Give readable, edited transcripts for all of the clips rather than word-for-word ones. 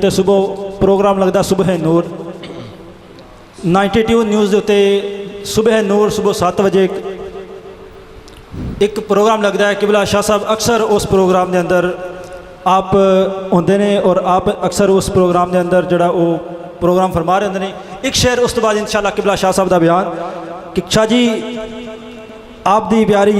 ਤੇ ਸੁਬਹ ਪ੍ਰੋਗਰਾਮ ਲੱਗਦਾ ਸੁਬਹ ਨੂਰ 92 ਨਿਊਜ਼ ਦੇ ਉੱਤੇ ਸੁਬਹ ਨੂਰ ਸੁਬਹ 7 ਵਜੇ ਇੱਕ ਪ੍ਰੋਗਰਾਮ ਲੱਗਦਾ ਹੈ। ਕਿਬਲਾ ਸ਼ਾਹ ਸਾਹਿਬ ਅਕਸਰ ਉਸ ਪ੍ਰੋਗਰਾਮ ਦੇ ਅੰਦਰ ਆਪ ਹੁੰਦੇ ਨੇ ਔਰ ਆਪ ਅਕਸਰ ਉਸ ਪ੍ਰੋਗਰਾਮ ਦੇ ਅੰਦਰ ਜਿਹੜਾ ਉਹ ਪ੍ਰੋਗਰਾਮ ਫਰਮਾ ਰਹੇ ਹੁੰਦੇ ਨੇ। ਇੱਕ ਸ਼ੇਰ ਉਸ ਤੋਂ ਬਾਅਦ ਇਨਸ਼ਾਅੱਲਾ ਕਿਬਲਾ ਸ਼ਾਹ ਸਾਹਿਬ ਦਾ ਬਿਆਨ ਕਿ ਸ਼ਾਹ ਜੀ ਆਪ ਦੀ ਪਿਆਰੀ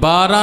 12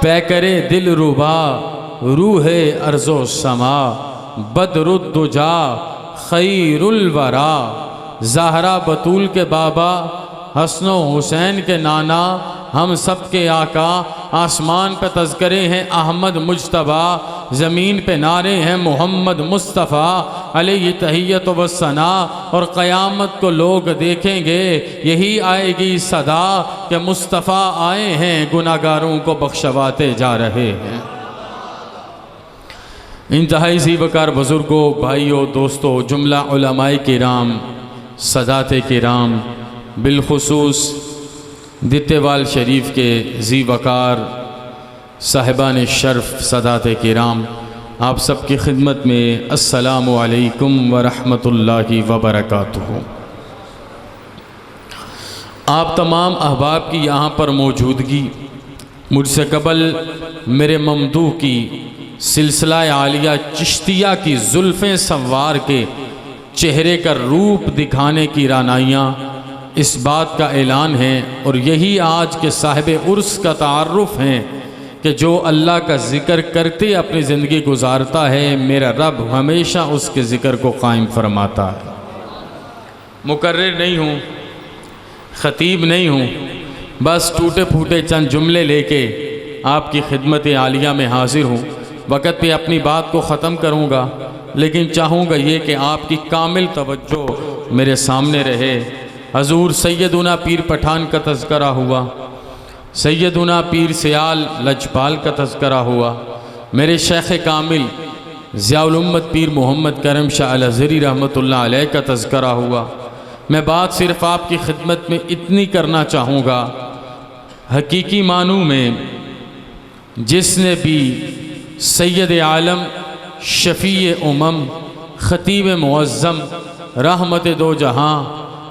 پیکرے دل ربا روح ارض و سما بدر الدجا خیر الورا زہرا بطول کے بابا حسن و حسین کے نانا ہم سب کے آقا آسمان پہ تذکرے ہیں احمد مجتبیٰ زمین پہ نعرے ہیں محمد مصطفیٰ علیہ تحیت و ثنا اور قیامت کو لوگ دیکھیں گے یہی آئے گی صدا کہ مصطفیٰ آئے ہیں گناہگاروں کو بخشواتے جا رہے ہیں۔ انتہائی زیبکار بزرگوں بھائیوں دوستوں جملہ علماء کرام سادات کرام بالخصوص دتیوال شریف کے زیبکار صاحبان شرف سادات کرام آپ سب کی خدمت میں السلام علیکم ورحمۃ اللہ وبرکاتہ۔ آپ تمام احباب کی یہاں پر موجودگی مجھ سے قبل میرے ممدوح کی سلسلہ عالیہ چشتیہ کی زلفیں سنوار کے چہرے کا روپ دکھانے کی رعنائیاں اس بات کا اعلان ہے اور یہی آج کے صاحب عرس کا تعارف ہیں کہ جو اللہ کا ذکر کرتے اپنی زندگی گزارتا ہے میرا رب ہمیشہ اس کے ذکر کو قائم فرماتا ہے۔ مقرر نہیں ہوں، خطیب نہیں ہوں، بس ٹوٹے پھوٹے چند جملے لے کے آپ کی خدمت عالیہ میں حاضر ہوں۔ وقت پہ اپنی بات کو ختم کروں گا لیکن چاہوں گا یہ کہ آپ کی کامل توجہ میرے سامنے رہے۔ حضور سیدنا پیر پٹھان کا تذکرہ ہوا، سیدنا پیر سیال لجپال کا تذکرہ ہوا، میرے شیخ کامل ضیاء الامت پیر محمد کرم شاہ الازہری رحمۃ اللہ علیہ کا تذکرہ ہوا۔ میں بات صرف آپ کی خدمت میں اتنی کرنا چاہوں گا، حقیقی معنوں میں جس نے بھی سید عالم شفیع امم خطیب معظم رحمت دو جہاں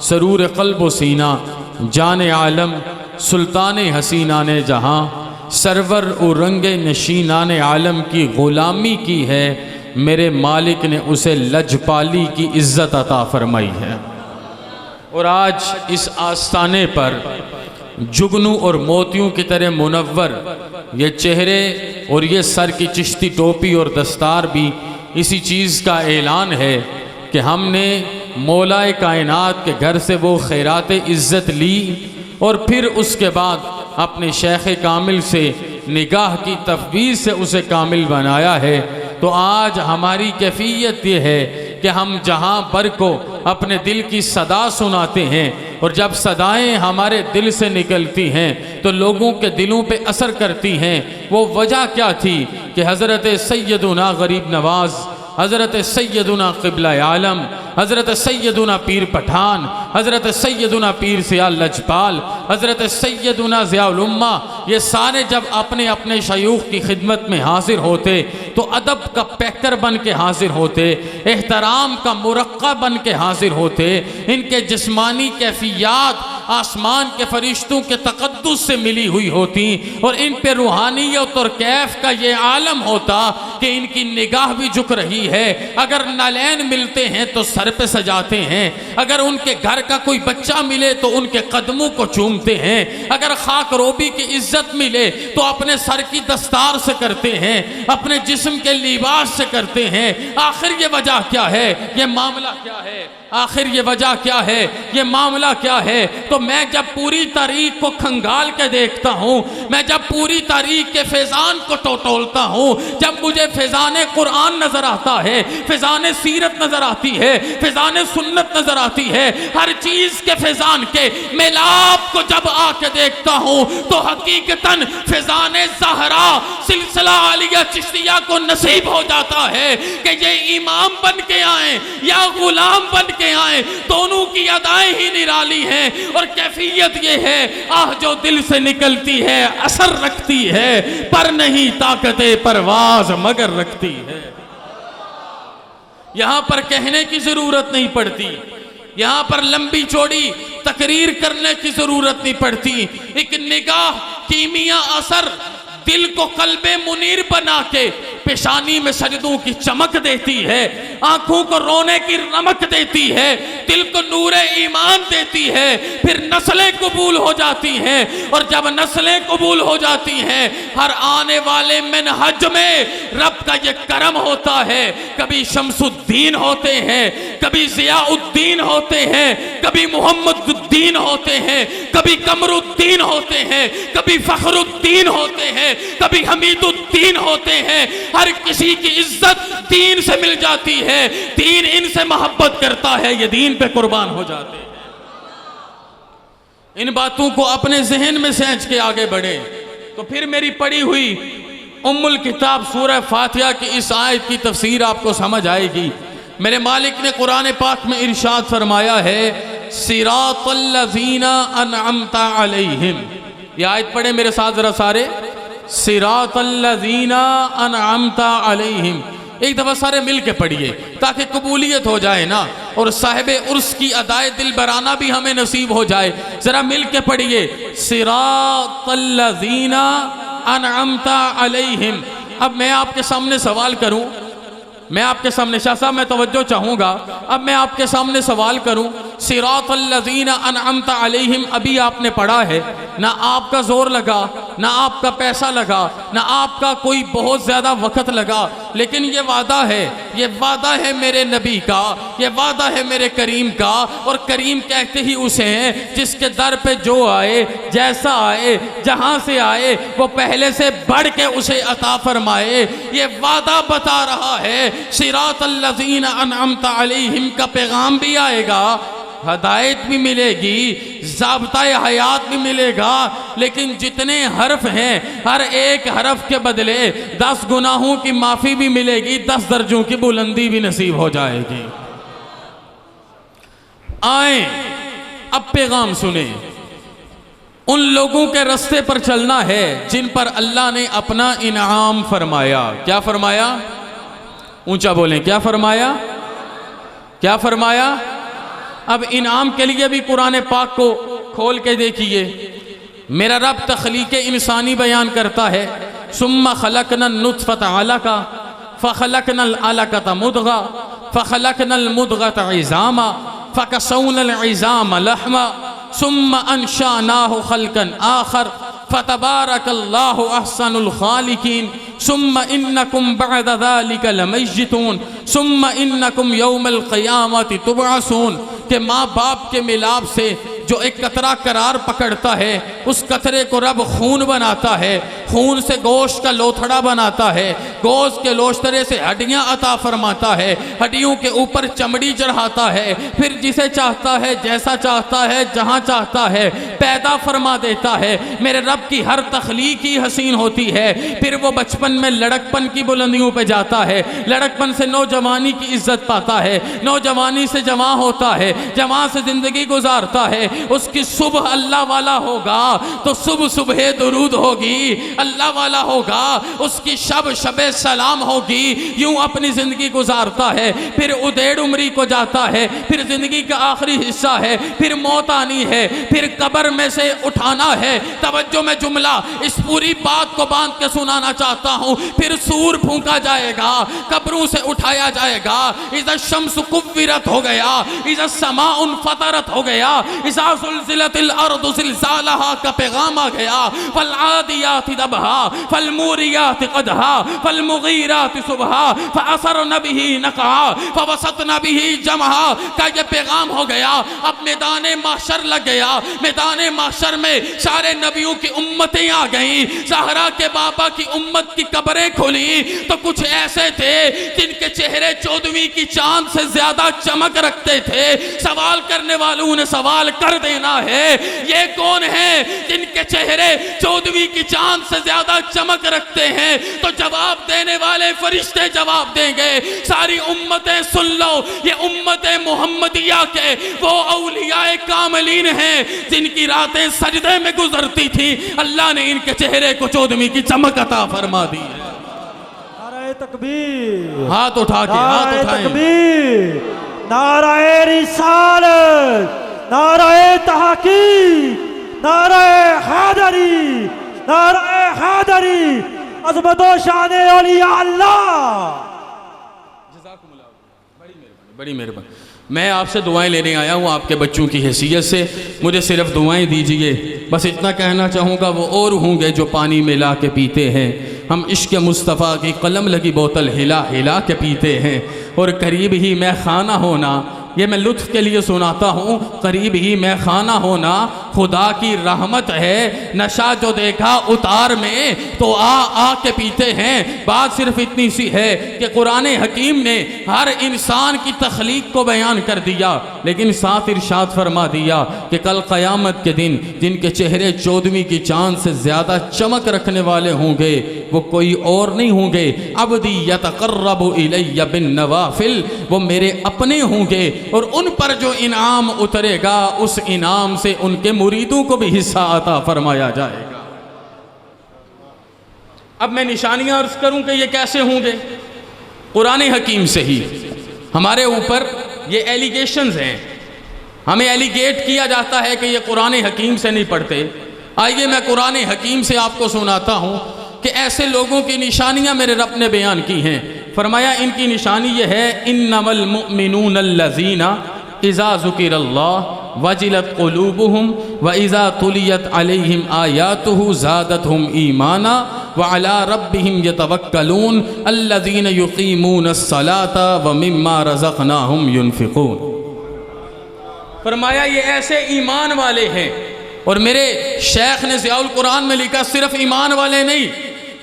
سرور قلب و سینہ جان عالم سلطان حسینان جہاں سرور و رنگ نشینان عالم کی غلامی کی ہے میرے مالک نے اسے لجپالی کی عزت عطا فرمائی ہے۔ اور آج اس آستانے پر جگنوں اور موتیوں کی طرح منور یہ چہرے اور یہ سر کی چشتی ٹوپی اور دستار بھی اسی چیز کا اعلان ہے کہ ہم نے مولا کائنات کے گھر سے وہ خیرات عزت لی اور پھر اس کے بعد اپنے شیخ کامل سے نگاہ کی تفویض سے اسے کامل بنایا ہے۔ تو آج ہماری کیفیت یہ ہے کہ ہم جہاں پر کو اپنے دل کی صدا سناتے ہیں اور جب صدائیں ہمارے دل سے نکلتی ہیں تو لوگوں کے دلوں پہ اثر کرتی ہیں۔ وہ وجہ کیا تھی کہ حضرت سیدنا غریب نواز، حضرت سیدنا قبلہ عالم، حضرت سیدنا پیر پٹھان، حضرت سیدنا پیر سیال لجپال، حضرت سیدنا ضیاء الامہ یہ سارے جب اپنے اپنے شیوخ کی خدمت میں حاضر ہوتے تو ادب کا پیکر بن کے حاضر ہوتے، احترام کا مرقع بن کے حاضر ہوتے۔ ان کے جسمانی کیفیات آسمان کے فرشتوں کے تقدس سے ملی ہوئی ہوتی اور ان پہ روحانیت اور کیف کا یہ عالم ہوتا کہ ان کی نگاہ بھی جھک رہی ہے۔ اگر نالین ملتے ہیں تو سر پہ سجاتے ہیں، اگر ان کے گھر کا کوئی بچہ ملے تو ان کے قدموں کو چومتے ہیں، اگر خاک روبی کی عزت ملے تو اپنے سر کی دستار سے کرتے ہیں، اپنے جسم کے لباس سے کرتے ہیں۔ آخر یہ وجہ کیا ہے؟ یہ معاملہ کیا ہے؟ آخر یہ وجہ کیا ہے؟ یہ معاملہ کیا ہے؟ تو میں جب پوری تاریخ کو کھنگال کے دیکھتا ہوں، میں جب پوری تاریخ کے فیضان کو ٹٹولتا ہوں، جب مجھے فیضان قرآن نظر آتا ہے، فیضان سیرت نظر آتی ہے، فیضان سنت نظر آتی ہے، ہر چیز کے فیضان کے میلاب کو جب آ کے دیکھتا ہوں تو حقیقتاً فیضان زہرا سلسلہ عالیہ چشتیہ کو نصیب ہو جاتا ہے کہ یہ امام بن کے آئیں یا غلام بن کے آئیں، دونوں کی ادائیں ہی نرالی ہیں اور کیفیت یہ ہے آہ جو دل سے نکلتی ہے اثر رکھتی ہے، پر نہیں طاقت پرواز مگر رکھتی ہے۔ یہاں پر کہنے کی ضرورت نہیں پڑتی، یہاں پر لمبی چوڑی تقریر کرنے کی ضرورت نہیں پڑتی، ایک نگاہ کیمیا اثر دل کو قلب منیر بنا کے پیشانی میں سجدوں کی چمک دیتی ہے، آنکھوں کو رونے کی رمق دیتی ہے، دل کو نور ایمان دیتی ہے، پھر نسلیں قبول ہو جاتی ہیں، اور جب نسلیں قبول ہو جاتی ہیں ہر آنے والے منہج میں رب کا یہ کرم ہوتا ہے، کبھی شمس الدین ہوتے ہیں، کبھی ضیاء الدین ہوتے ہیں، کبھی محمد الدین ہوتے ہیں، کبھی قمر الدین ہوتے ہیں، کبھی فخر الدین ہوتے ہیں، کبھی حمید الدین ہوتے ہیں، ہر کسی کی عزت دین سے مل جاتی ہے، دین ان سے محبت کرتا ہے، یہ دین پہ قربان ہو جاتے ہیں۔ ان باتوں کو اپنے ذہن میں سینچ کے آگے بڑھے تو پھر میری پڑھی ہوئی ام الکتاب سورہ فاتحہ کی اس آیت کی تفسیر آپ کو سمجھ آئے گی۔ میرے مالک نے قرآن پاک میں ارشاد فرمایا ہے صراط الذین انعمت علیہم، یہ آیت پڑھیں میرے ساتھ ذرا سارے، صراط الذین انعمت علیہم، ایک دفعہ سارے مل کے پڑھیے تاکہ قبولیت ہو جائے نا، اور صاحب عرس کی ادائے دل برانہ بھی ہمیں نصیب ہو جائے، ذرا مل کے پڑھیے صراط الذین انعمت علیہم۔ اب میں آپ کے سامنے سوال کروں، میں آپ کے سامنے، شاہ صاحب میں توجہ چاہوں گا، اب میں آپ کے سامنے سوال کروں، صراط الذین انعمت علیہم ابھی آپ نے پڑھا ہے، نہ آپ کا زور لگا، نہ آپ کا پیسہ لگا، نہ آپ کا کوئی بہت زیادہ وقت لگا، لیکن یہ وعدہ ہے، یہ وعدہ ہے میرے نبی کا، یہ وعدہ ہے میرے کریم کا، اور کریم کہتے ہی اسے ہیں جس کے در پہ جو آئے، جیسا آئے، جہاں سے آئے، وہ پہلے سے بڑھ کے اسے عطا فرمائے۔ یہ وعدہ بتا رہا ہے صراط الذین انعمت علیہم کا پیغام بھی آئے گا، ہدایت بھی ملے گی، ضابطہ حیات بھی ملے گا، لیکن جتنے حرف ہیں ہر ایک حرف کے بدلے 10 گناہوں کی معافی بھی ملے گی، 10 درجوں کی بلندی بھی نصیب ہو جائے گی۔ آئیں اب پیغام سنیں، ان لوگوں کے رستے پر چلنا ہے جن پر اللہ نے اپنا انعام فرمایا۔ کیا فرمایا؟ اونچا بولیں، کیا فرمایا؟ کیا فرمایا؟ اب انعام کے لیے بھی قرآن پاک کو کھول کے دیکھیے، میرا رب تخلیق انسانی بیان کرتا ہے، ثم خلقنا النطفة علقة فخلقنا العلقة مضغة فخلقنا المضغة عظاما فكسونا العظام لحما ثم انشأناه خلقا آخر فتبارك الله احسن الخالقين ثم انکم بعد ذلك لمیتون ثم انکم یوم القیامت تبعثون، کہ ماں باپ کے ملاب سے جو ایک قطرہ قرار پکڑتا ہے اس قطرے کو رب خون بناتا ہے، خون سے گوشت کا لوتھڑا بناتا ہے، گوشت کے لوتھڑے سے ہڈیاں عطا فرماتا ہے، ہڈیوں کے اوپر چمڑی چڑھاتا ہے، پھر جسے چاہتا ہے جیسا چاہتا ہے جہاں چاہتا ہے پیدا فرما دیتا ہے۔ میرے رب کی ہر تخلیق ہی حسین ہوتی ہے، پھر وہ بچپن میں لڑکپن کی بلندیوں پہ جاتا ہے، لڑکپن سے نوجوانی کی عزت پاتا ہے، نوجوانی سے جوان ہوتا ہے، جوان سے زندگی گزارتا ہے، اس کی صبح اللہ والا ہوگا تو صبح صبح درود ہوگی، اللہ والا ہوگا اس کی شب شب سلام ہوگی، یوں اپنی زندگی گزارتا ہے، پھر ادیڑ عمری کو جاتا ہے، پھر زندگی کا آخری حصہ ہے، پھر موت آنی ہے، پھر قبر میں سے اٹھانا ہے۔ توجہ میں جملہ اس پوری بات کو باندھ کے سنانا چاہتا ہوں، پھر سور پھونکا جائے گا، قبروں سے اٹھایا جائے گا، اذا الشمس کورت ہو گیا، اذا السماء انفطرت ہو گیا، اذا زلزلت الارض زلزالها کا پیغام آ گیا، فالعادیات ضبحا فالموریات قدحا فالمغیرات صبحا فاثرن به نقعا فوسطن به جمعا کا یہ پیغام ہو گیا۔ اب میدان محشر لگ گیا، میدان محشر میں سارے نبیوں کی امتیں آ گئیں، زہرا کے بابا کی امت کی قبریں کھلی تو کچھ ایسے تھے جن کے چہرے 14ویں کی چاند سے زیادہ چمک رکھتے تھے۔ سوال کرنے والوں نے سوال کر دینا ہے، یہ کون ہیں جن کے چہرے 14ویں کی چاند سے زیادہ چمک رکھتے ہیں؟ تو جواب دینے والے فرشتے جواب دیں گے، ساری امتیں سن لو، یہ امت محمدیہ کے وہ اولیاء کاملین ہیں جن کی راتیں سجدے میں گزرتی تھی، اللہ نے ان کے چہرے کو 14ویں کی چمک عطا فرما دی ہے۔ نعرہ تکبیر، ہاتھ اٹھا کے، ہاتھ نعرہ اٹھائیں، تکبیر، نعرہ رسالت، نعرہ تحقیق، نعرہ حیدری، نعرہ حیدری، عظمت و شان اولیاء اللہ۔ بڑی مہربانی۔ میں آپ سے دعائیں لینے آیا ہوں آپ کے بچوں کی حیثیت سے، مجھے صرف دعائیں دیجئے۔ بس اتنا کہنا چاہوں گا وہ اور ہوں گے جو پانی ملا کے پیتے ہیں، ہم عشق مصطفیٰ کی قلم لگی بوتل ہلا ہلا کے پیتے ہیں، اور قریب ہی میں خانہ ہونا، یہ میں لطف کے لیے سناتا ہوں، قریب ہی میں خانہ ہونا خدا کی رحمت ہے، نشہ جو دیکھا اتار میں تو آ کے پیتے ہیں۔ بات صرف اتنی سی ہے کہ قرآن حکیم نے ہر انسان کی تخلیق کو بیان کر دیا، لیکن ساتھ ارشاد فرما دیا کہ کل قیامت کے دن جن کے چہرے 14ویں کی چاند سے زیادہ چمک رکھنے والے ہوں گے وہ کوئی اور نہیں ہوں گے، عبدی یتقرب الی بالنوافل، وہ میرے اپنے ہوں گے، اور ان پر جو انعام اترے گا اس انعام سے ان کے مریدوں کو بھی حصہ عطا فرمایا جائے گا۔ اب میں نشانیاں عرض کروں کہ یہ کیسے ہوں گے، قرآن حکیم سے ہی۔ ہمارے اوپر یہ ایلیگیشنز ہیں، ہمیں ایلیگیٹ کیا جاتا ہے کہ یہ قرآن حکیم سے نہیں پڑھتے۔ آئیے میں قرآن حکیم سے آپ کو سناتا ہوں کہ ایسے لوگوں کی نشانیاں میرے رب نے بیان کی ہیں۔ فرمایا ان کی نشانی یہ ہے، انما المؤمنون الذین اذا ذکر اللہ وجلت قلوبہم واذا تلیت علیہم آیاتہ زادتہم ایمانا وعلی ربہم یتوکلون الذین یقیمون الصلاة ومما رزقناہم ینفقون۔ فرمایا یہ ایسے ایمان والے ہیں، اور میرے شیخ نے ضیاء القرآن میں لکھا صرف ایمان والے نہیں،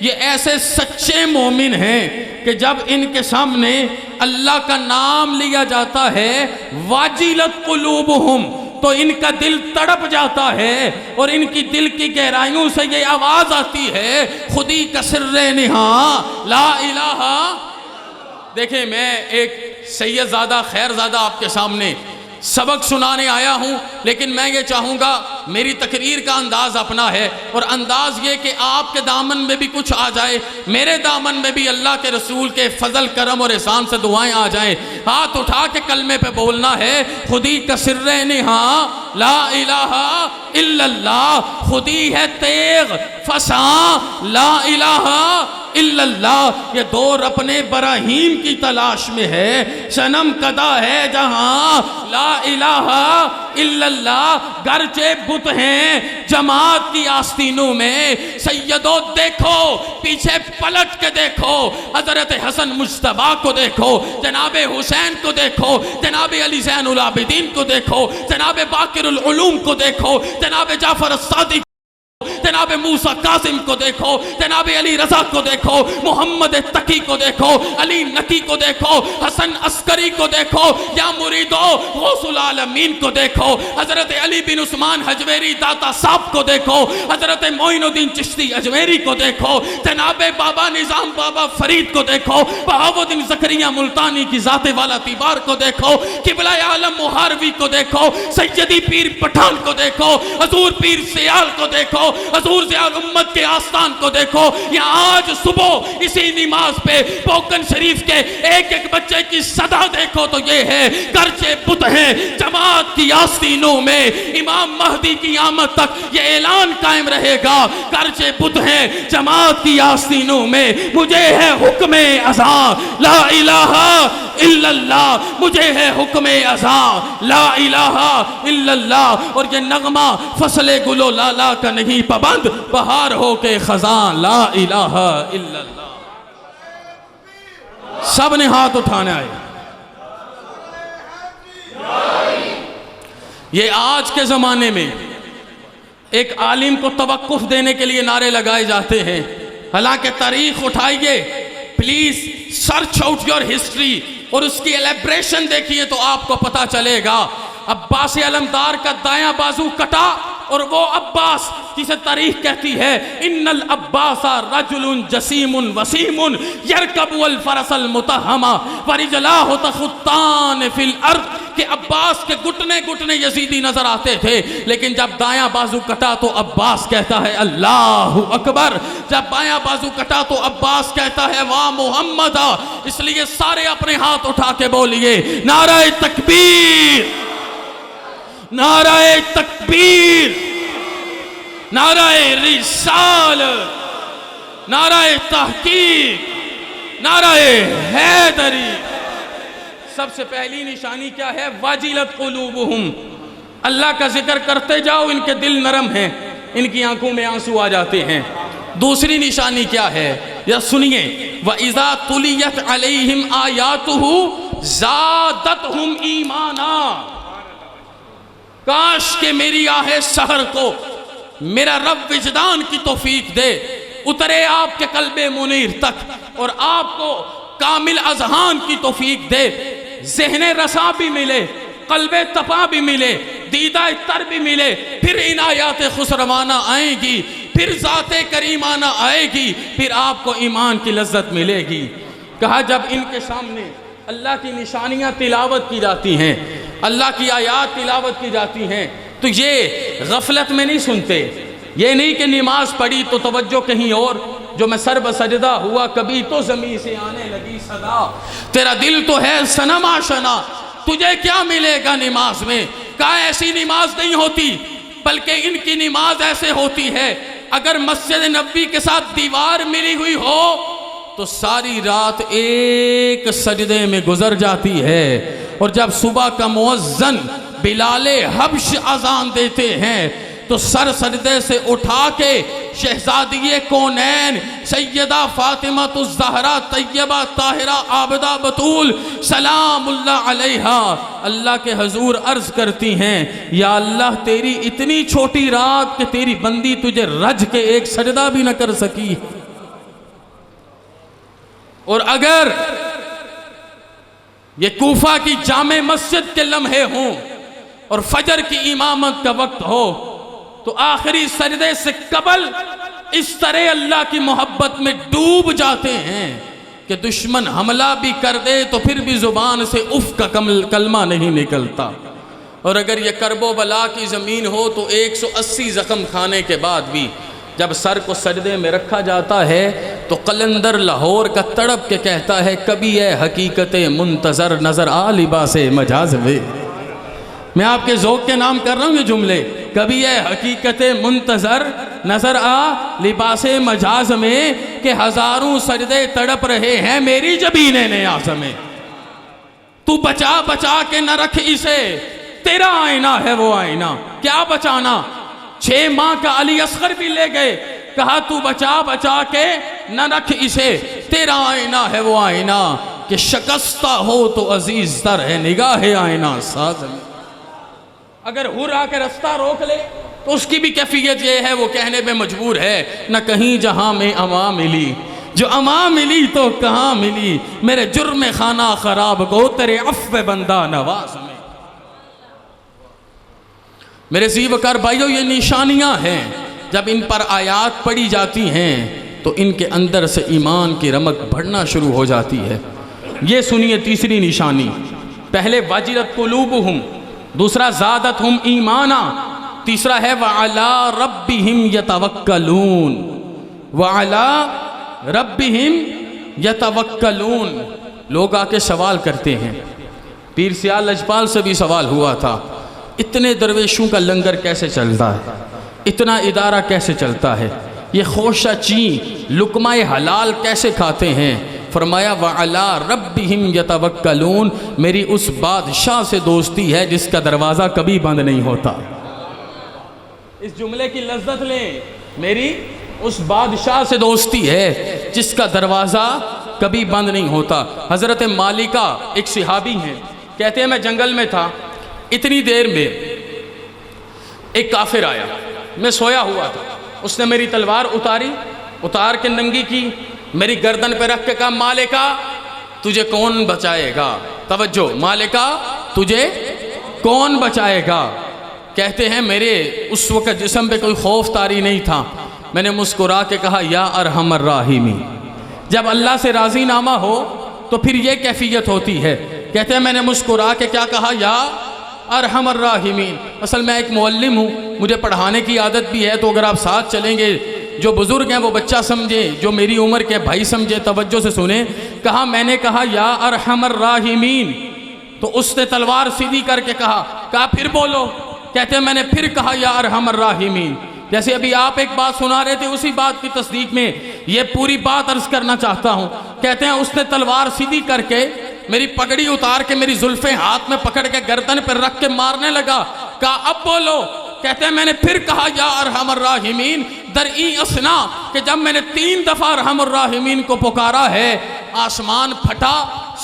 یہ ایسے سچے مومن ہیں کہ جب ان کے سامنے اللہ کا نام لیا جاتا ہے واجلت قلوبہم، تو ان کا دل تڑپ جاتا ہے، اور ان کی دل کی گہرائیوں سے یہ آواز آتی ہے، خودی کا سر نہاں لا الہ۔ دیکھیں میں ایک سید زادہ خیر زادہ آپ کے سامنے سبق سنانے آیا ہوں، لیکن میں یہ چاہوں گا میری تقریر کا انداز اپنا ہے، اور انداز یہ کہ آپ کے دامن میں بھی کچھ آ جائے، میرے دامن میں بھی اللہ کے رسول کے فضل کرم اور احسان سے دعائیں آ جائیں۔ ہاتھ اٹھا کے کلمے پہ بولنا ہے، خودی کا سر نہاں لا الہ الا اللہ، خودی ہے تیغ فساں لا الہ الا اللہ۔ یہ دور اپنے براہیم کی تلاش میں ہے، صنم کدا ہے جہاں لا الہ الا اللہ، گرچہ بت ہیں جماعت کی آستینوں میں، سیدو دیکھو پیچھے پلٹ کے دیکھو، حضرت حسن مجتبیٰ کو دیکھو، جناب حسین کو دیکھو، جناب علی زین العابدین کو دیکھو، جناب باقر العلوم کو دیکھو، جناب جعفر الصادق، جناب موسیٰ کاظم کو دیکھو، جناب علی رضا کو دیکھو، محمد تقی کو دیکھو، علی نقی کو دیکھو، حسن عسکری کو دیکھو، یا مریدو غوث العالمین کو دیکھو، حضرت علی بن عثمان حجویری داتا صاحب کو دیکھو، حضرت معین الدین چشتی اجمیری کو دیکھو، جناب بابا نظام بابا فرید کو دیکھو، بہاؤالدین زکریا ملتانی کی ذات والا تیبار کو دیکھو، قبلہ عالم محاروی کو دیکھو، سیدی پیر پٹھان کو دیکھو، حضور پیر سیال کو دیکھو، حضور ضیاء الامت کے آستان کو دیکھو۔ یا آج صبح اسی نماز پہ پوکن شریف کے ایک ایک بچے کی صدا دیکھو تو یہ ہے، گرچہ بت ہیں جماعت کی آستینوں میں، امام مہدی کی آمد تک یہ اعلان قائم رہے گا، گرچہ بت ہیں جماعت کی آستینوں میں، مجھے ہے حکم اذاں لا الہ الا اللہ، مجھے ہے حکم اذاں لا الہ الا اللہ۔ اور یہ نغمہ فصل گل و لالا کا نہیں پابند، بہار ہو کے خزاں لا الہ الا اللہ۔ سب نے ہاتھ اٹھانا ہے۔ یہ آج کے زمانے میں ایک عالم کو توقف دینے کے لیے نعرے لگائے جاتے ہیں، حالانکہ تاریخ اٹھائیے please, search out your history, اور اس کی ایلیبریشن دیکھیے تو آپ کو پتا چلے گا۔ عباس علمدار کا دایاں بازو کٹا، اور وہ عباس جسے تاریخ کہتی ہے ان العباس رجل جسیم وسیم یرکب الفرس المتہمہ ورجلاہ تخطان فی الارض، کہ عباس کے گھٹنے گھٹنے یزیدی نظر آتے تھے، لیکن جب دایاں بازو کٹا تو عباس کہتا ہے اللہ اکبر، جب بایاں بازو کٹا تو عباس کہتا ہے واہ محمد۔ اس لیے سارے اپنے ہاتھ اٹھا کے بولیے نعرہ تکبیر، نعرہ تکبیر، نعرہ رسالت، نعرہ تحقیق، نعرہ حیدری۔ سب سے پہلی نشانی کیا ہے؟ واجلت قلوبہم، اللہ کا ذکر کرتے جاؤ ان کے دل نرم ہیں، ان کی آنکھوں میں آنسو آ جاتے ہیں۔ دوسری نشانی کیا ہے؟ یا سنیے، وَإِذَا تُلِيَتْ عَلَيْهِمْ آيَاتُهُ زَادَتْهُمْ ایمانا۔ کاش کہ میری آہ سحر کو میرا رب وجدان کی توفیق دے، اترے آپ کے قلب منیر تک، اور آپ کو کامل اذہان کی توفیق دے، ذہن رسا بھی ملے، قلب تپا بھی ملے، دیدہ تر بھی ملے، پھر ان آیات خسروانہ آئیں گی، پھر ذات کریمانہ آئے گی، پھر آپ کو ایمان کی لذت ملے گی۔ کہا جب ان کے سامنے اللہ کی نشانیاں تلاوت کی جاتی ہیں، اللہ کی آیات تلاوت کی جاتی ہیں، تو یہ غفلت میں نہیں سنتے، یہ نہیں کہ نماز پڑھی تو توجہ کہیں اور، جو میں سر بسجدہ ہوا کبھی تو زمین سے آنے لگی صدا، تیرا دل تو ہے صنم آشنا، تجھے کیا ملے گا نماز میں؟ کہا ایسی نماز نہیں ہوتی، بلکہ ان کی نماز ایسے ہوتی ہے، اگر مسجد نبوی کے ساتھ دیوار ملی ہوئی ہو تو ساری رات ایک سجدے میں گزر جاتی ہے، اور جب صبح کا مؤذن بلال حبش اذان دیتے ہیں تو سر سجدے سے اٹھا کے شہزادی کونین سیدہ فاطمہ الزہرا طیبہ طاہرہ عابدہ بتول سلام اللہ علیہا اللہ کے حضور عرض کرتی ہیں، یا اللہ تیری اتنی چھوٹی رات کہ تیری بندی تجھے رج کے ایک سجدہ بھی نہ کر سکی، اور اگر یہ کوفہ کی جامع مسجد کے لمحے ہوں اور فجر کی امامت کا وقت ہو تو آخری سجدے سے قبل اس طرح اللہ کی محبت میں ڈوب جاتے ہیں کہ دشمن حملہ بھی کر دے تو پھر بھی زبان سے اف کا کلمہ نہیں نکلتا، اور اگر یہ کرب و بلا کی زمین ہو تو 180 زخم کھانے کے بعد بھی جب سر کو سجدے میں رکھا جاتا ہے تو قلندر لاہور کا تڑپ کے کہتا ہے، کبھی اے حقیقت منتظر نظر آ لباس مجاز میں۔ میں آپ کے ذوق کے نام کر رہا ہوں یہ جملے، کبھی اے حقیقت منتظر نظر آ لباس مجاز میں، کہ ہزاروں سجدے تڑپ رہے ہیں میری جبین نیاز میں، تو بچا بچا کے نہ رکھ اسے، تیرا آئینہ ہے وہ آئینہ، کیا بچانا؟ 6 ماہ کا علی اصغر بھی لے گئے، کہا تو بچا بچا کے نہ رکھ اسے، تیرا آئینہ ہے وہ آئینہ، کہ شکستہ ہو تو عزیز تر ہے نگاہ آئینہ ساز میں۔ اگر ہر آ کے رستہ روک لے تو اس کی بھی کیفیت یہ ہے، وہ کہنے پہ مجبور ہے، نہ کہیں جہاں میں اما ملی، جو اما ملی تو کہاں ملی، میرے جرم خانہ خراب کو تیرے عفو بندہ نواز میں۔ میرے زی وقار بھائیو، یہ نشانیاں ہیں، جب ان پر آیات پڑھی جاتی ہیں تو ان کے اندر سے ایمان کی رمق بڑھنا شروع ہو جاتی ہے۔ یہ سنیے تیسری نشانی، پہلے واجلت قلوبہم، دوسرا زادتہم ایمانا، تیسرا ہے وعلی ربہم یتوکلون، وعلی ربہم یتوکلون۔ لوگ آ کے سوال کرتے ہیں، پیر سیال لجپال سے بھی سوال ہوا تھا، اتنے درویشوں کا لنگر کیسے چلتا ہے، اتنا ادارہ کیسے چلتا ہے، یہ خوشہ چین لقمہ حلال کیسے کھاتے ہیں؟ فرمایا وَعَلَىٰ رَبِّهِمْ يَتَوَكَّلُونَ، میری اس بادشاہ سے دوستی ہے جس کا دروازہ کبھی بند نہیں ہوتا۔ اس جملے کی لذت لیں، میری اس بادشاہ سے دوستی ہے جس کا دروازہ کبھی بند نہیں ہوتا۔ حضرت مالکہ ایک صحابی ہیں، کہتے ہیں میں جنگل میں تھا، اتنی دیر میں ایک کافر آیا، میں سویا ہوا تھا، اس نے میری تلوار اتار کے ننگی کی، میری گردن پہ رکھ کے کہا مالکہ تجھے کون بچائے گا؟ توجہ، مالکہ تجھے کون بچائے گا؟ کہتے ہیں میرے اس وقت جسم پہ کوئی خوف طاری نہیں تھا، میں نے مسکرا کے کہا یا ارحم الراحمین۔ جب اللہ سے راضی نامہ ہو تو پھر یہ کیفیت ہوتی ہے۔ کہتے ہیں میں نے مسکرا کے کیا کہا؟ یا ارحم الراحمین۔ اصل میں ایک معلم ہوں، مجھے پڑھانے کی عادت بھی ہے، تو اگر آپ ساتھ چلیں گے، جو بزرگ ہیں وہ بچہ سمجھیں، جو میری عمر کے بھائی سمجھے، توجہ سے سنیں۔ کہا میں نے کہا یا ارحم الراحمین، تو اس نے تلوار سیدھی کر کے کہا پھر بولو۔ کہتے ہیں میں نے پھر کہا یا ارحم الراحمین، جیسے ابھی آپ ایک بات سنا رہے تھے، اسی بات کی تصدیق میں یہ پوری بات عرض کرنا چاہتا ہوں۔ کہتے ہیں اس نے تلوار سیدھی کر کے میری پگڑی اتار کے میری زلفیں ہاتھ میں پکڑ کے گردن پہ رکھ کے مارنے لگا۔ کہا اب بولو۔ کہتے ہیں میں نے پھر کہا یا ارحم الراحمین درئی اسنا، کہ جب میں نے 3 دفعہ ارحم الراحمین کو پکارا ہے، آسمان پھٹا،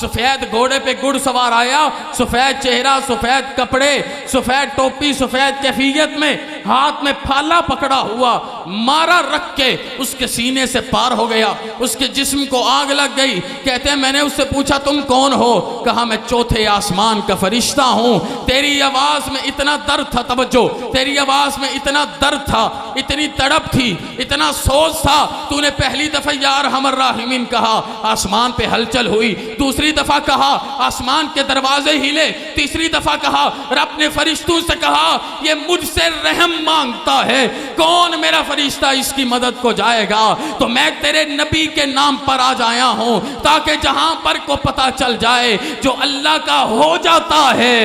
سفید گھوڑے پہ گھڑ سوار آیا، سفید چہرہ، سفید کپڑے، سفید ٹوپی، سفید کیفیت میں، ہاتھ میں پھالا پکڑا ہوا، مارا رکھ کے اس کے سینے سے پار ہو گیا، اس کے جسم کو آگ لگ گئی۔ کہتے ہیں میں نے اس سے پوچھا تم کون ہو؟ کہا میں چوتھے آسمان کا فرشتہ ہوں۔ تیری آواز میں اتنا درد تھا، توجہ، تیری آواز میں اتنا درد تھا، اتنی تڑپ تھی، اتنا سوز تھا، تو نے پہلی دفعہ یا ارحم الراحمین کہا، آسمان پہ ہلچل ہوئی، دوسری دفعہ کہا آسمان کے دروازے ہلے، تیسری دفعہ کہا رب نے فرشتوں سے کہا یہ مجھ سے رحم مانگتا ہے، کون میرا فرشتہ اس کی مدد کو جائے گا؟ تو میں تیرے نبی کے نام پر آج آیا ہوں تاکہ جہاں پر کو پتہ چل جائے جو اللہ کا ہو جاتا ہے۔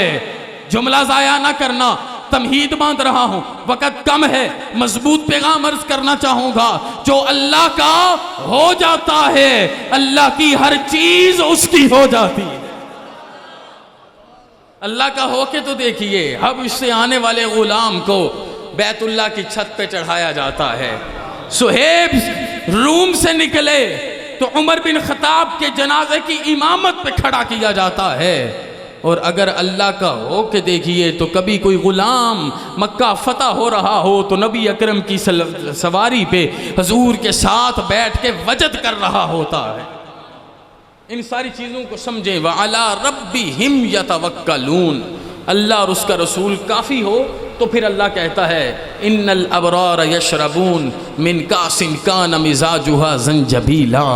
جملہ ضائع نہ کرنا، تمہید باندھ رہا ہوں، وقت کم ہے، مضبوط پیغام عرض کرنا چاہوں گا۔ جو اللہ کا ہو جاتا ہے اللہ کی ہر چیز اس کی ہو جاتی ہے۔ اللہ کا ہو کے تو دیکھیے، اب اس سے آنے والے غلام کو بیت اللہ کی چھت پہ چڑھایا جاتا ہے۔ صہیب روم سے نکلے تو عمر بن خطاب کے جنازے کی امامت پہ کھڑا کیا جاتا ہے۔ اور اگر اللہ کا ہو کے دیکھیے تو کبھی کوئی غلام مکہ فتح ہو رہا ہو تو نبی اکرم کی سواری پہ حضور کے ساتھ بیٹھ کے وجد کر رہا ہوتا ہے۔ ان ساری چیزوں کو سمجھیں۔ وَعَلَىٰ رَبِّهِمْ يَتَوَكَّلُونَ، اللہ اور اس کا رسول کافی ہو تو پھر اللہ کہتا ہے ان الابرار یشربون من کاس کان مزاجها زنجبیلا۔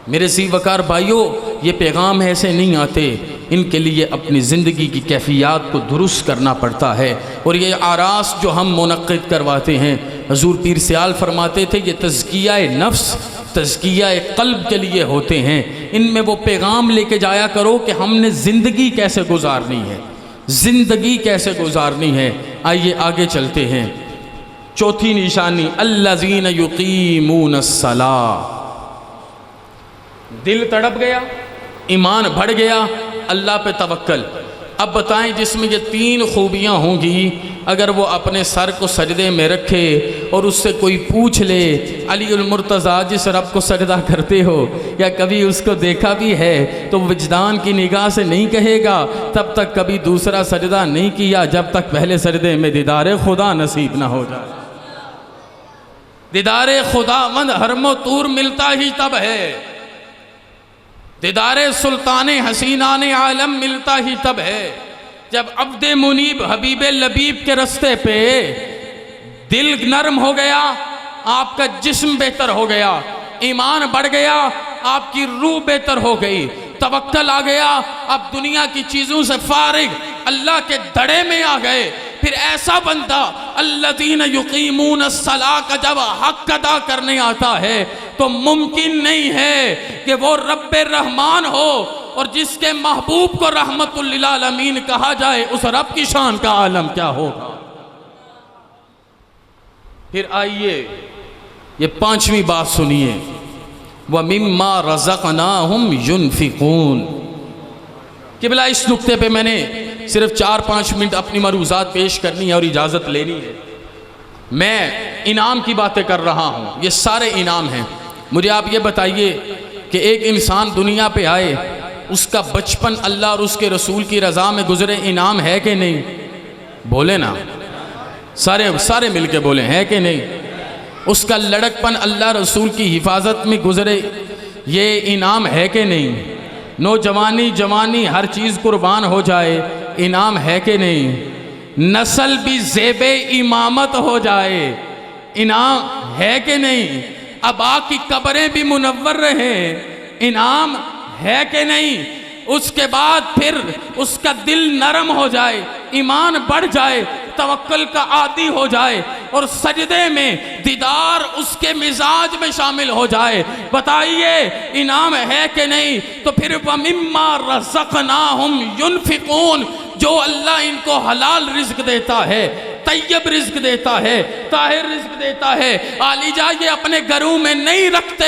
میرے ذی وقار بھائیو، یہ پیغام ایسے نہیں آتے، ان کے لیے اپنی زندگی کی کیفیات کو درست کرنا پڑتا ہے۔ اور یہ آراس جو ہم منعقد کرواتے ہیں، حضور پیر سیال فرماتے تھے یہ تزکیہ نفس، تزکیہ قلب کے لیے ہوتے ہیں۔ ان میں وہ پیغام لے کے جایا کرو کہ ہم نے زندگی کیسے گزارنی ہے، زندگی کیسے گزارنی ہے۔ آئیے آگے چلتے ہیں۔ چوتھی نشانی الذین یقیمون الصلاۃ۔ دل تڑپ گیا، ایمان بڑھ گیا، اللہ پہ توکل۔ اب بتائیں جس میں یہ 3 خوبیاں ہوں گی، اگر وہ اپنے سر کو سجدے میں رکھے اور اس سے کوئی پوچھ لے علی المرتضیٰ جس رب کو سجدہ کرتے ہو یا کبھی اس کو دیکھا بھی ہے تو وجدان کی نگاہ سے نہیں کہے گا تب تک کبھی دوسرا سجدہ نہیں کیا جب تک پہلے سجدے میں دیدار خدا نصیب نہ ہو جائے۔ دیدار خدا مند حرم و طور ملتا ہی تب ہے، دیدار سلطان حسینان عالم ملتا ہی تب ہے جب عبد منیب حبیب لبیب کے رستے پہ دل نرم ہو گیا، آپ کا جسم بہتر ہو گیا، ایمان بڑھ گیا، آپ کی روح بہتر ہو گئی، توکل آ گیا، اب دنیا کی چیزوں سے فارغ اللہ کے دڑے میں آ گئے۔ پھر ایسا بندہ الذین یقیمون الصلاۃ کا جب حق ادا کرنے آتا ہے تو ممکن نہیں ہے کہ وہ رب رحمان ہو اور جس کے محبوب کو رحمت للعالمین کہا جائے اس رب کی شان کا عالم کیا ہوگا۔ پھر آئیے یہ 5ویں بات سنیے، وَمِمَّا رَزَقْنَاهُمْ يُنْفِقُونَ۔ قبلہ اس نقطے پہ میں نے صرف 4-5 منٹ اپنی مروزات پیش کرنی ہے اور اجازت لینی ہے۔ میں انعام کی باتیں کر رہا ہوں، یہ سارے انعام ہیں۔ مجھے آپ یہ بتائیے کہ ایک انسان دنیا پہ آئے، اس کا بچپن اللہ اور اس کے رسول کی رضا میں گزرے، انعام ہے کہ نہیں؟ بولے نا، سارے مل کے بولیں، ہے کہ نہیں؟ اس کا لڑکپن اللہ رسول کی حفاظت میں گزرے، یہ انعام ہے کہ نہیں؟ نوجوانی جوانی ہر چیز قربان ہو جائے، انعام ہے کہ نہیں؟ نسل بھی زیب امامت ہو جائے، انعام ہے کہ نہیں؟ ابا کی قبریں بھی منور رہیں، انعام ہے کہ نہیں؟ اس کے بعد پھر اس کا دل نرم ہو جائے، ایمان بڑھ جائے، توکل کا عادی ہو جائے اور سجدے میں دیدار اس کے مزاج میں شامل ہو جائے، بتائیے انعام ہے کہ نہیں؟ تو پھر وَمِمَّا رَزَقْنَاهُمْ يُنْفِقُونَ، جو اللہ ان کو حلال رزق دیتا ہے، طیب رزق دیتا ہے، طاہر رزق دیتا ہے۔ علی جا یہ اپنے گھروں میں نہیں رکھتے،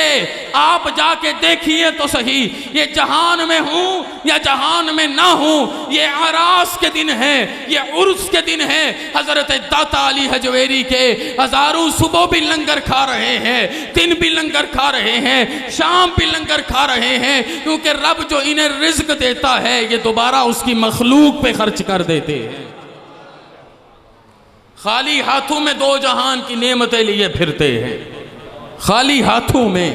آپ جا کے دیکھیے تو صحیح، یہ جہان میں ہوں یا جہان میں نہ ہوں، یہ اعراس کے دن ہیں، یہ عرس کے دن ہیں۔ حضرت داتا علی حجویری کے ہزاروں صبح بھی لنگر کھا رہے ہیں، دن بھی لنگر کھا رہے ہیں، شام بھی لنگر کھا رہے ہیں، کیونکہ رب جو انہیں رزق دیتا ہے یہ دوبارہ اس کی مخلوق پہ خرچ کر دیتے ہیں۔ خالی ہاتھوں میں دو جہان کی نعمتیں لیے پھرتے ہیں، خالی ہاتھوں میں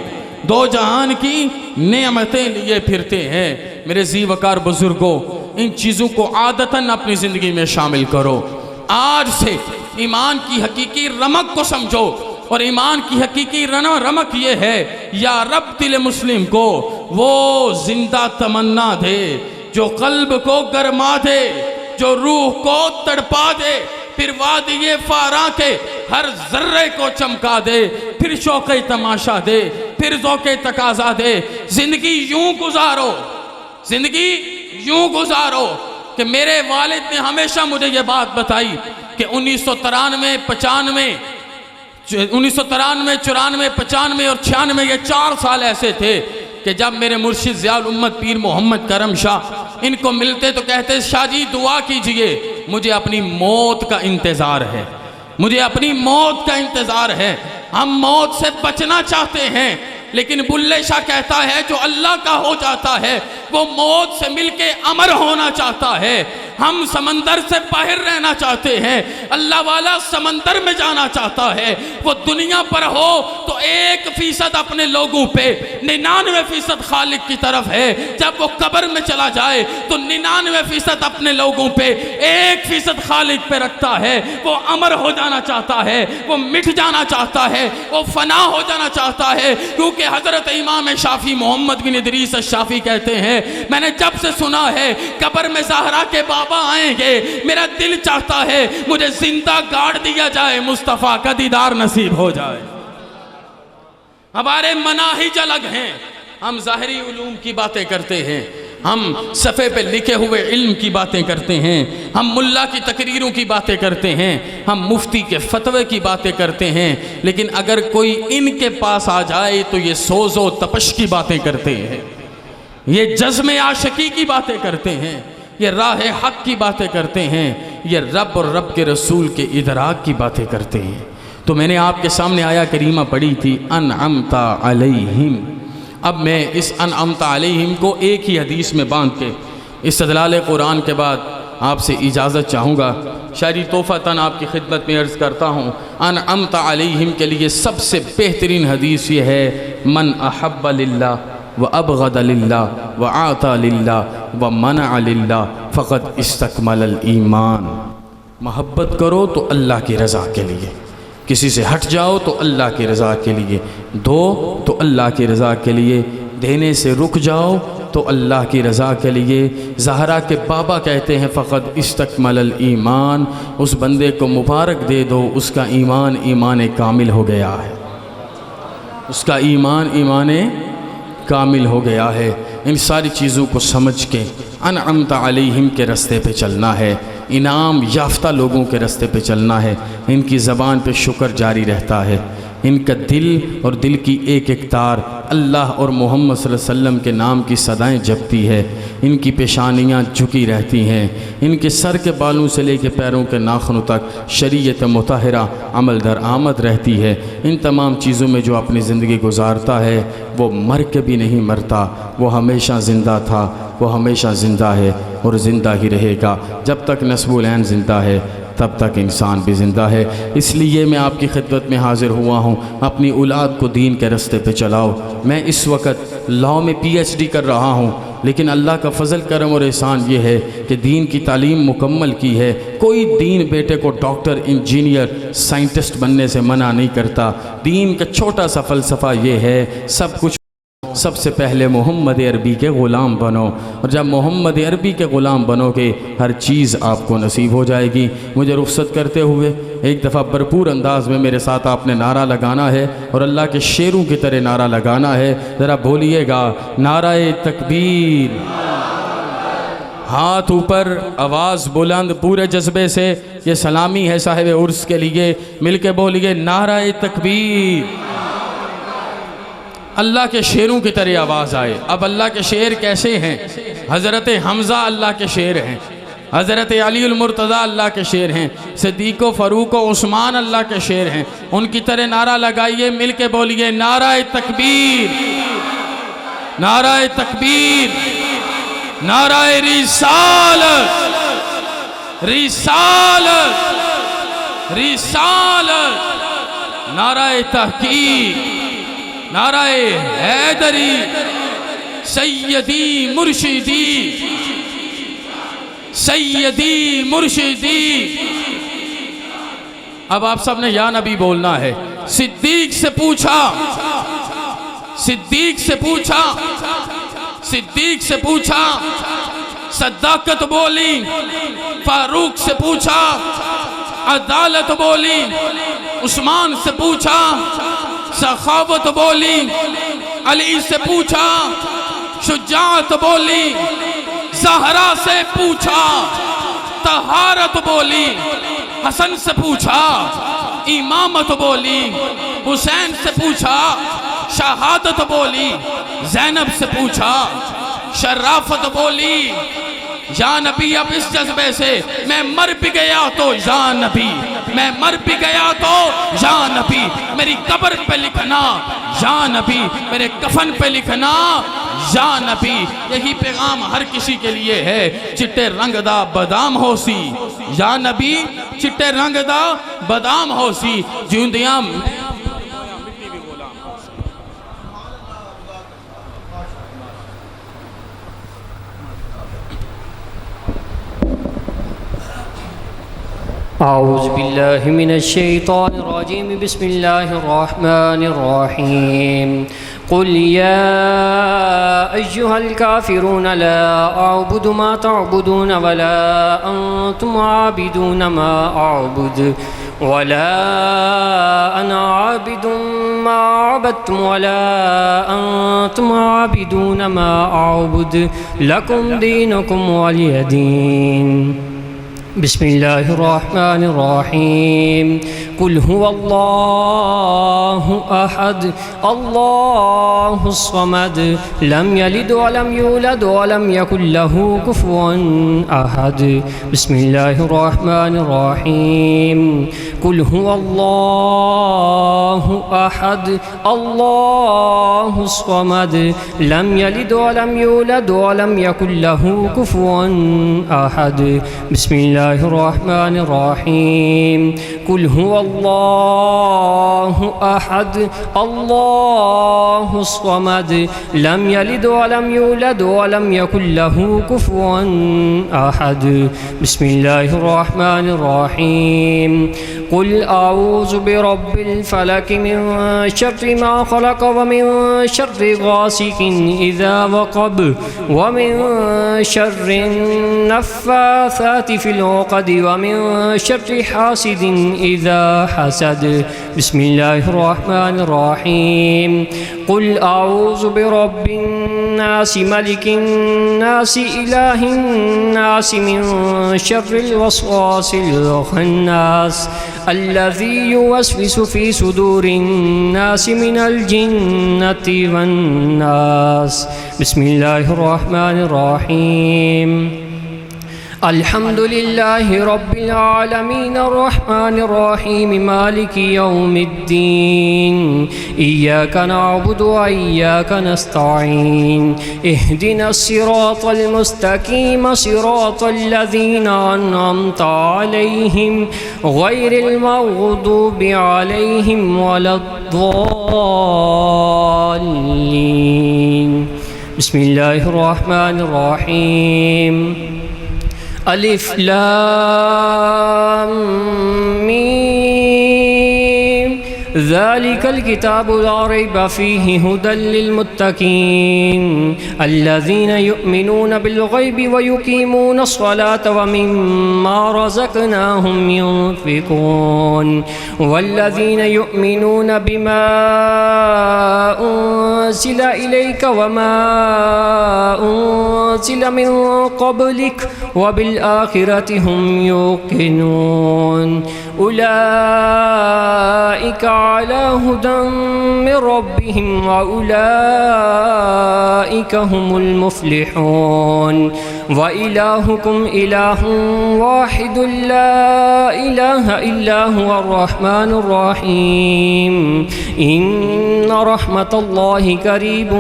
دو جہان کی نعمتیں لیے پھرتے ہیں۔ میرے ذی وقار بزرگوں، ان چیزوں کو عادتاً اپنی زندگی میں شامل کرو۔ آج سے ایمان کی حقیقی رمق کو سمجھو، اور ایمان کی حقیقی رمق یہ ہے، یا رب دل مسلم کو وہ زندہ تمنا دے جو قلب کو گرما دے، جو روح کو تڑپا دے، پھر وادی فاراں کے ہر ذرے کو چمکا دے، پھر شوق تماشا دے، پھر ذوق تقاضا دے۔ زندگی یوں گزارو، زندگی یوں گزارو کہ میرے والد نے ہمیشہ مجھے یہ بات بتائی کہ 1993، 95، 94، 95 اور 96 یہ 4 سال ایسے تھے کہ جب میرے مرشد ضیاء الامت پیر محمد کرم شاہ ان کو ملتے تو کہتے شاہ جی دعا کیجئے، مجھے اپنی موت کا انتظار ہے، مجھے اپنی موت کا انتظار ہے۔ ہم موت سے بچنا چاہتے ہیں، لیکن بلے شاہ کہتا ہے جو اللہ کا ہو جاتا ہے وہ موت سے مل کے امر ہونا چاہتا ہے۔ ہم سمندر سے باہر رہنا چاہتے ہیں، اللہ والا سمندر میں جانا چاہتا ہے۔ وہ دنیا پر ہو تو 1% اپنے لوگوں پہ، 99% خالق کی طرف ہے۔ جب وہ قبر میں چلا جائے تو 99% اپنے لوگوں پہ، 1% خالق پہ رکھتا ہے۔ وہ امر ہو جانا چاہتا ہے، وہ مٹ جانا چاہتا ہے، وہ فنا ہو جانا چاہتا ہے، کیونکہ حضرت امام شافعی محمد بن ادریس الشافعی کہتے ہیں میں نے جب سے سنا ہے قبر میں زہرا کے بابا آئیں گے، میرا دل چاہتا ہے مجھے زندہ گاڑ دیا جائے، مصطفیٰ کا دیدار نصیب ہو جائے۔ ہمارے مناہج الگ ہیں، ہم ظاہری علوم کی باتیں کرتے ہیں، ہم صفحے پہ لکھے ہوئے علم کی باتیں کرتے ہیں، ہم ملا کی تقریروں کی باتیں کرتے ہیں، ہم مفتی کے فتوے کی باتیں کرتے ہیں، لیکن اگر کوئی ان کے پاس آ جائے تو یہ سوز و تپش کی باتیں کرتے ہیں، یہ جزم عاشقی کی باتیں کرتے ہیں، یہ راہ حق کی باتیں کرتے ہیں، یہ رب اور رب کے رسول کے ادراک کی باتیں کرتے ہیں۔ تو میں نے آپ کے سامنے آیا کریمہ پڑھی تھی انعمت علیہم۔ اب میں اس انعمت علیہم کو ایک ہی حدیث میں باندھ کے استدلال قرآن کے بعد آپ سے اجازت چاہوں گا۔ شاعری توفیقاً آپ کی خدمت میں عرض کرتا ہوں، انعمت علیہم کے لیے سب سے بہترین حدیث یہ ہے من احب للہ وابغض للہ وعاطى للہ ومنع للہ فقد استکمل الایمان۔ محبت کرو تو اللہ کی رضا کے لیے، کسی سے ہٹ جاؤ تو اللہ کی رضا کے لیے، دو تو اللہ کی رضا کے لیے، دینے سے رک جاؤ تو اللہ کی رضا کے لیے۔ زہرا کے بابا کہتے ہیں فقد استکمل الایمان، اس بندے کو مبارک دے دو، اس کا ایمان کامل ہو گیا ہے، اس کا ایمان کامل ہو گیا ہے۔ ان ساری چیزوں کو سمجھ کے انعمت علیہم کے رستے پہ چلنا ہے، انعام یافتہ لوگوں کے رستے پہ چلنا ہے۔ ان کی زبان پہ شکر جاری رہتا ہے، ان کا دل اور دل کی ایک ایک تار اللہ اور محمد صلی اللہ علیہ وسلم کے نام کی صدائیں جپتی ہے، ان کی پیشانیاں جھکی رہتی ہیں، ان کے سر کے بالوں سے لے کے پیروں کے ناخنوں تک شریعت مطہرہ عمل در آمد رہتی ہے۔ ان تمام چیزوں میں جو اپنی زندگی گزارتا ہے وہ مر کے بھی نہیں مرتا، وہ ہمیشہ زندہ تھا، وہ ہمیشہ زندہ ہے اور زندہ ہی رہے گا۔ جب تک نسب العین زندہ ہے تب تک انسان بھی زندہ ہے۔ اس لیے میں آپ کی خدمت میں حاضر ہوا ہوں، اپنی اولاد کو دین کے رستے پہ چلاؤ۔ میں اس وقت لاء میں PhD کر رہا ہوں، لیکن اللہ کا فضل کرم اور احسان یہ ہے کہ دین کی تعلیم مکمل کی ہے۔ کوئی دین بیٹے کو ڈاکٹر، انجینئر، سائنٹسٹ بننے سے منع نہیں کرتا۔ دین کا چھوٹا سا فلسفہ یہ ہے، سب سے پہلے محمد عربی کے غلام بنو، اور جب محمد عربی کے غلام بنو گے ہر چیز آپ کو نصیب ہو جائے گی۔ مجھے رخصت کرتے ہوئے ایک دفعہ بھرپور انداز میں میرے ساتھ آپ نے نعرہ لگانا ہے اور اللہ کے شیروں کی طرح نعرہ لگانا ہے۔ ذرا بولیے گا، نعرہ تکبیر، ہاتھ اوپر، آواز بلند، پورے جذبے سے یہ سلامی ہے صاحب عرس کے لیے، مل کے بولیے نعرہ تکبیر۔ اللہ کے شعروں کی طرح آواز آئے۔ اب اللہ کے شعر کیسے ہیں؟ حضرت حمزہ اللہ کے شعر ہیں، حضرت علی المرتضیٰ اللہ کے شعر ہیں، صدیق و فاروق و عثمان اللہ کے شعر ہیں، ان کی طرح نعرہ لگائیے، مل کے بولیے نعرہ تکبیر، نعرہ تکبیر، نعرہ رسالت، رسالت، رسالت، نعرہ تحقیق، نعرہ حیدری، سیدی مرشدی، سیدی مرشدی۔ اب آپ سب نے یا نبی بولنا ہے۔ صدیق سے پوچھا، صدیق سے پوچھا، صدیق سے پوچھا، صداقت بولی۔ فاروق سے پوچھا، عدالت بولی۔ عثمان سے پوچھا، سخاوت بولی۔ علی سے پوچھا، شجاعت بولی۔ زہرا سے پوچھا، طہارت بولی۔ حسن سے پوچھا، امامت بولی۔ حسین سے پوچھا، شہادت بولی۔ زینب سے پوچھا، شرافت بولی۔ یا نبی اب اس جذبے سے میں مر بھی گیا تو یا نبی، میں مر بھی گیا تو یا نبی، میری قبر پہ لکھنا یا نبی، میرے کفن پہ لکھنا یا نبی۔ یہی پیغام ہر کسی کے لیے ہے۔ چٹے رنگ دا بادام ہو سی یا نبی، چٹے رنگ دا بادام ہو سی، جوندیاں اعوذ باللہ من الشیطان الرجیم، بسم اللہ الرحمن الرحیم۔ قل یا ایہا الکافرون لا اعبد ما تعبدون ولا انتم عابدون ما اعبد ولا انا عابد ما عبدتم ولا انتم عابدون ما اعبد لکم دینکم ولی دین۔ بسم اللہ الرحمن الرحیم۔ قل هو اللہ احد اللہ الصمد لم یلد ولم یولد ولم یکن له کفوا احد۔ بسم اللہ الرحمن الرحیم۔ قل هو اللہ احد اللہ الصمد لم یلد ولم یولد ولم یکن له کفوا احد۔ بسم اللہ الرحمن الرحیم۔ قل هو اللہ احد اللہ الصمد لم یلد ولم یولد ولم یکن له کفوا احد۔ بسم اللہ الرحمن الرحیم۔ قل اعوذ برب الفلق من شر ما خلق ومن شر غاسق اذا وقب ومن شر النفاثات في العقد ومن شر حاسد اذا حسد۔ بسم اللہ الرحمن الرحیم۔ قل اعوذ برب الناس ملک الناس الہ الناس من شر الوسواس الخناس الذي يوسوس في صدور الناس من الجنة والناس۔ بسم اللہ الرحمن الرحیم۔ الحمد لله رب العالمين الرحمن الرحيم مالك يوم الدين إياك نعبد وإياك نستعين اهدنا الصراط المستقيم صراط الذين أنعمت عليهم غير المغضوب عليهم ولا الضالين۔ بسم الله الرحمن الرحيم۔ الف لام میم ذلك الكتاب لا ريب فيه هدى للمتقين الذين يؤمنون بالغيب ويقيمون الصلاة ومما رزقناهم ينفقون والذين يؤمنون بما أنزل إليك وما أنزل من قبلك وبالآخرة هم يوقنون أولئك على هدى من ربهم وأولئك هم المفلحون وإلهكم إله واحد لا إله إلا هو الرحمن الرحيم إن رحمة الله قريب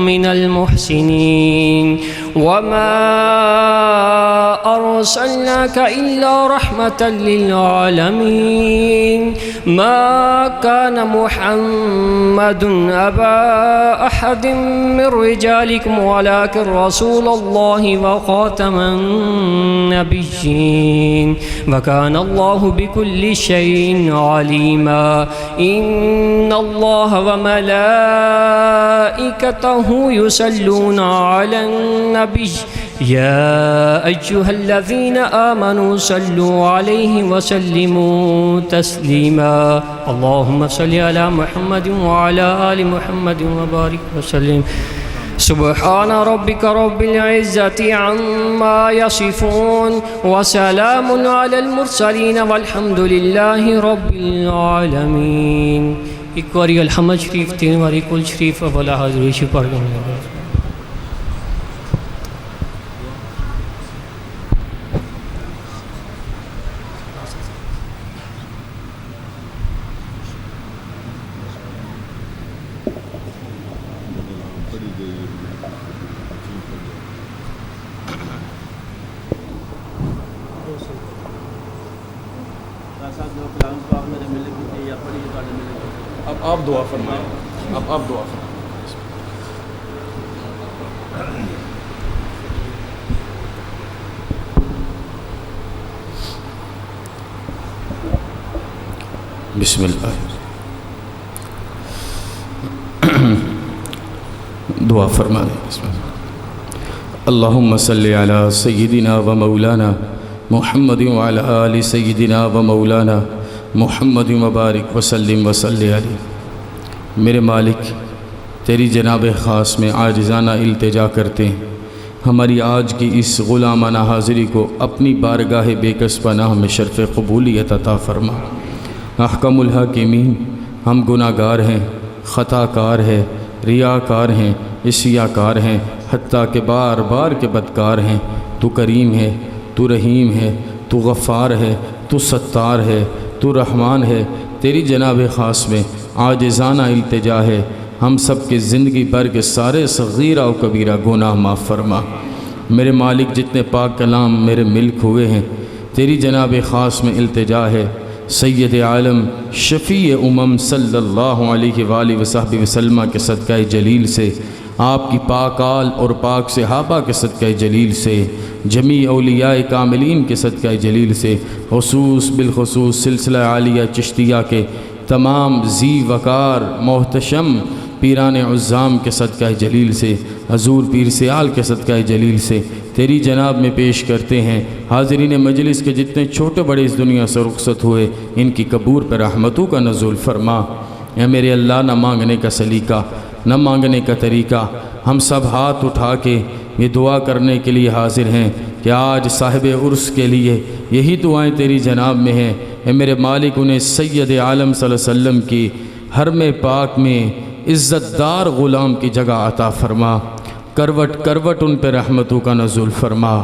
من المحسنين وما أرسلناك إلا رحمة للعالمين ما كان محمد أبا أحد من رجالكم ولكن رسول الله وخاتم النبيين وكان الله بكل شيء عليما إن الله وملائكته يصلون على النبي يا أيها الذين آمنوا صلوا عليه وسلموا تسليما اللهم صل على محمد وعلى آل محمد وبارك وسلم سبحان ربك رب العزة عما يصفون وسلام على المرسلين والحمد لله رب العالمين ایک باری الحمد شریف 3 باری کل شریف اولا حاضری شریف پڑھ گئے اب آپ دعا فرمائیں بسم اللہ دعا فرما دیں اللہم صلی علی سیدنا و مولانا محمد وعلی آل سیدنا و مولانا محمد مبارک وسلم وصلی علیہ میرے مالک تیری جناب خاص میں عاجزانہ التجا کرتے ہیں ہماری آج کی اس غلامانہ حاضری کو اپنی بارگاہ بے کس پناہ میں شرف قبولیت عطا فرما احکم الحاکمین ہم گناہ گار ہیں خطا کار ہے ریاکار ہیں عصیہ کار ہیں حتیٰ کہ بار بار کے بدکار ہیں تو کریم ہے تو رحیم ہے تو غفار ہے تو ستار ہے تو رحمان ہے تیری جناب خاص میں عاجزانہ التجا ہے ہم سب کے زندگی بھر کے سارے صغیرہ و کبیرہ گناہ معاف فرما میرے مالک جتنے پاک کلام میرے ملک ہوئے ہیں تیری جناب خاص میں التجا ہے سید عالم شفیع امم صلی اللہ علیہ وآلہ وصحبہ وسلم کے صدقہ جلیل سے آپ کی پاک آل اور پاک صحابہ کے صدقہ جلیل سے جمیع اولیاء کاملین کے صدقہ جلیل سے بالخصوص سلسلہ عالیہ چشتیہ کے تمام ذی وقار محتشم پیران عظام کے صدقہ جلیل سے حضور پیر سیال کے صدقہ جلیل سے تیری جناب میں پیش کرتے ہیں حاضرین مجلس کے جتنے چھوٹے بڑے اس دنیا سے رخصت ہوئے ان کی قبور پر رحمتوں کا نزول فرما اے میرے اللہ نہ مانگنے کا سلیقہ نہ مانگنے کا طریقہ ہم سب ہاتھ اٹھا کے یہ دعا کرنے کے لیے حاضر ہیں کہ آج صاحب عرس کے لیے یہی دعائیں تیری جناب میں ہیں اے میرے مالک انہیں سید عالم صلی اللہ علیہ وسلم کی حرم پاک میں عزت دار غلام کی جگہ عطا فرما کروٹ کروٹ ان پہ رحمتوں کا نزول فرما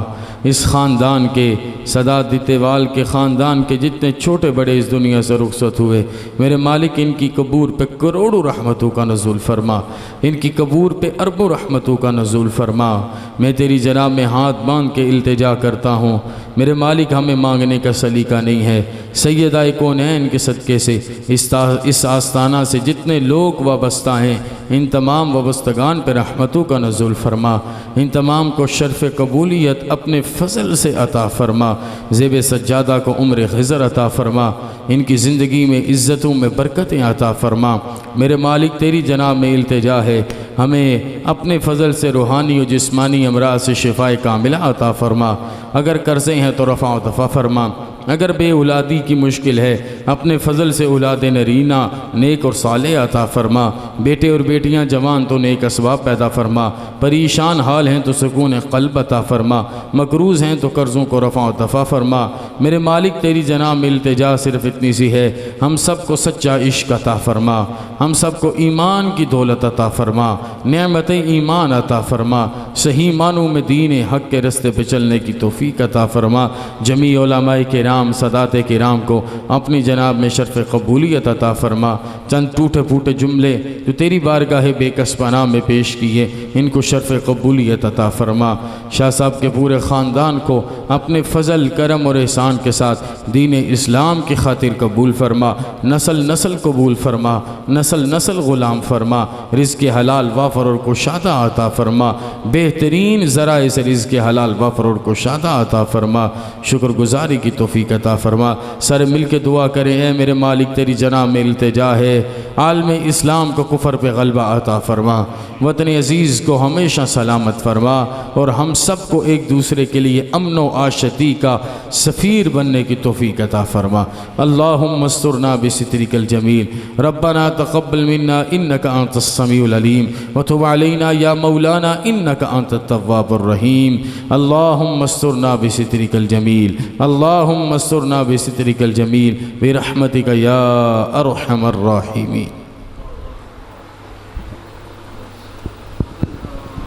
اس خاندان کے سادات دیتیوال کے خاندان کے جتنے چھوٹے بڑے اس دنیا سے رخصت ہوئے میرے مالک ان کی قبور پہ کروڑوں رحمتوں کا نزول فرما ان کی قبور پہ اربوں رحمتوں کا نزول فرما میں تیری جناب میں ہاتھ باندھ کے التجا کرتا ہوں میرے مالک ہمیں مانگنے کا سلیقہ نہیں ہے سیدہ کونین کے صدقے سے اس آستانہ سے جتنے لوگ وابستہ ہیں ان تمام وابستگان پہ رحمتوں کا نزول فرما ان تمام کو شرف قبولیت اپنے فضل سے عطا فرما، زیب سجادہ کو عمر خضر عطا فرما، ان کی زندگی میں عزتوں میں برکتیں عطا فرما۔ میرے مالک تیری جناب میں التجا ہے، ہمیں اپنے فضل سے روحانی و جسمانی امراض سے شفاء کاملہ عطا فرما، اگر قرضے ہیں تو رفع و دفع فرما، اگر بے اولادی کی مشکل ہے اپنے فضل سے اولاد نرینہ نیک اور صالح عطا فرما، بیٹے اور بیٹیاں جوان تو نیک اسباب پیدا فرما، پریشان حال ہیں تو سکون قلب عطا فرما، مقروض ہیں تو قرضوں کو رفع و دفع فرما۔ میرے مالک تیری جناب میں التجا صرف اتنی سی ہے، ہم سب کو سچا عشق عطا فرما، ہم سب کو ایمان کی دولت عطا فرما، نعمت ایمان عطا فرما، صحیح معنوں میں دین حق کے رستے پہ چلنے کی توفیق عطا فرما۔ جمیع علماء کرام سادات کرام کو اپنی جناب میں شرف قبولیت عطا فرما۔ چند ٹوٹے پھوٹے جملے جو تیری بارگاہ بے کس پناہ میں پیش کیے ان کو شرف قبولیت عطا فرما۔ شاہ صاحب کے پورے خاندان کو اپنے فضل کرم اور احسان کے ساتھ دین اسلام کی خاطر قبول فرما، نسل نسل قبول فرما، نسل نسل غلام فرما، رزق حلال وافر اور کشادہ عطا فرما، بہترین ذرائع سے رزق حلال وافر اور کشادہ عطا فرما، شکر گزاری کی توفیق عطا فرما۔ سر مل کے دعا کریں، اے میرے مالک تیری جناب میں التجا ہے، عالم اسلام کو کفر پہ غلبہ عطا فرما، وطن عزیز کو ہمیشہ سلامت فرما، اور ہم سب کو ایک دوسرے کے لیے امن و آشتی کا سفیر بننے کی توفیق عطا فرما۔ اللہم استرنا بسترک الجمیل، ربنا تقبل منا انک انت السمیع العلیم وتب علینا یا مولانا انک انت التواب الرحیم۔ اللہم استرنا بسترک الجمیل، اللہم استرنا بسترک الجمیل برحمتک یا ارحم الراحمین۔